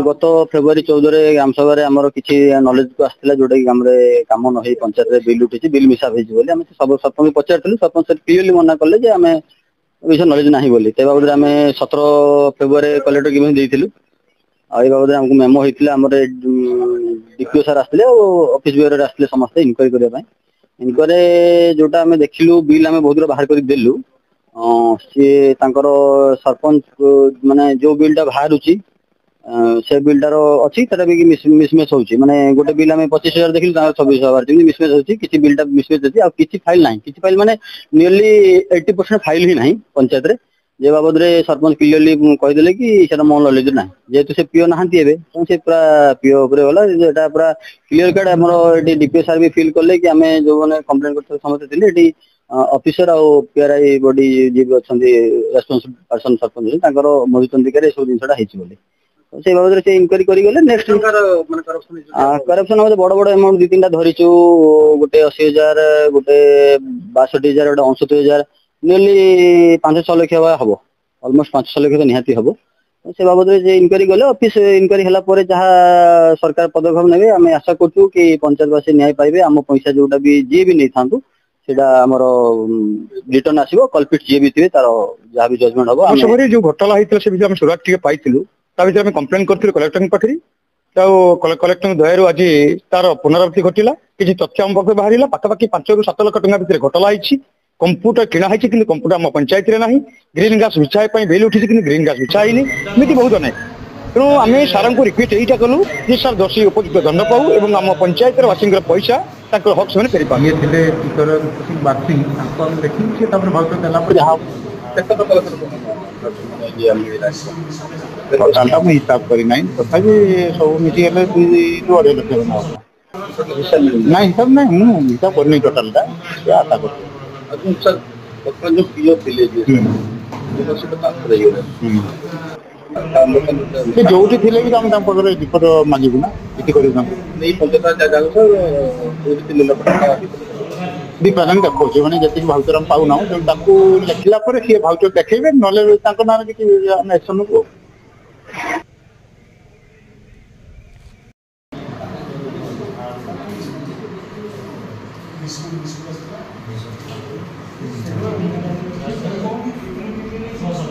गत फेब्रुआरी 14 ग्राम सभा आमर किसी नॉलेज को आसाला जोटा कि ग्राम कम न पंचायत बिल उठी बिल मिसा होती आम सब सरपंच पचारू सरपंच क्लीयरली मना कले आम विषय नॉलेज ना बोली ते बाबद आम 17 फेब्रुआरी कलेक्टर गिवन देलु आई बाबद आमको मेमो होता आम डीपीओ सार आसते ऑफिस ब्यूरो आसते समस्त इनक्वारी करने इनक्वारी जोटा आम देखिलु बिल आम बहुत बाहर कर देलु सी सरपंच माने जो बिलटा बाहर से बिलटार अच्छी भी मिसमेच होची माने गोटे बिल आम 25,000 देखिलु 26,000 मिसमेच होची किसी बिलटा मिसमेच होची आ किसी फाइल नाही किसी फाइल माने नियरली 80% फाइल ही नाही पंचायत रे जे बाबद रे सरपंच क्लियरली कहीदेले कि सेटा मो नॉलेज ना जेहेतु से पीओ नहांती एबे तो से पूरा पीओ ऊपर गला जेटा पूरा क्लियर कट हमर एटी डीपीओ सर भी फील करले कि आमे जो माने कंप्लेंट करते समस्त थिले एटी ऑफिसर और पीआरआई बॉडी जे भी अछंती रेस्पोंसिबल पर्सन सरपंच तांकर मधुचंदिका सब जिनसटा हेछि बोली से बाबद से इनक्वारी करी गले नेक्स्ट करप्शन हम बड़ बड़ अमाउंट 2-3टा धरिचु गोटे 80,000 गोटे 62,000 गोटे 69,000 नियरली 500 लाख हम ऑलमोस्ट 500 लाख तो निहाती हम से बाबद से इनक्वारी गले ऑफिस इनक्वारी हला परे जहाँ सरकार पदक्षेप नेबे आम आशा करछु कि पंचायतवासी न्याय पाइबे आम पैसा जोटा भी जी भी नहीं थांतु सेटा हमर रिटर्न आसीबो कल्पिट जी भी थिबे तार जहाँ भी जजमेंट हबो हम सबरे जो घोटाला होइतले से भी हम शुरुआत टिके पाइथिलु ता भीतर हम कंप्लेन करथिलु कलेक्टर पाखरी कलेक्टर दयारू आज तार पुनरावृत्ति घटिला किसी तथ्य आम पाखे बाहर पाखापाखि 5 ରୁ 7 लाख टंका भितर घोटाला होइछि कंप्यूटर किणा होइछि कि कंप्यूटर आम पंचायत रे नाही ग्रीन गैस बिछाई बिल उठी कि ग्रीन गैस बिछाईनी एमती बहुत अनेक तेणु आम सार को रिक्वेस्ट यहीटा कलु जे सार दोषी उपयुक्त दंड पाऊ और आम पंचायत वासी पैसा हक से फेरी पाए हिसाब करना तथापि सब मिशिगले 2-2.5 लक्ष ना हिसाब ना मुझे हिसाब करनी टोटाल आशा कर जो पीओ थे जो थे भी पाखे रिपोर्ट मांगू ना डिपेंडेंट देखो मैंने जी भाउचर पाऊना लिखला सी भाउचर देखेबे ना किसी एक्शन को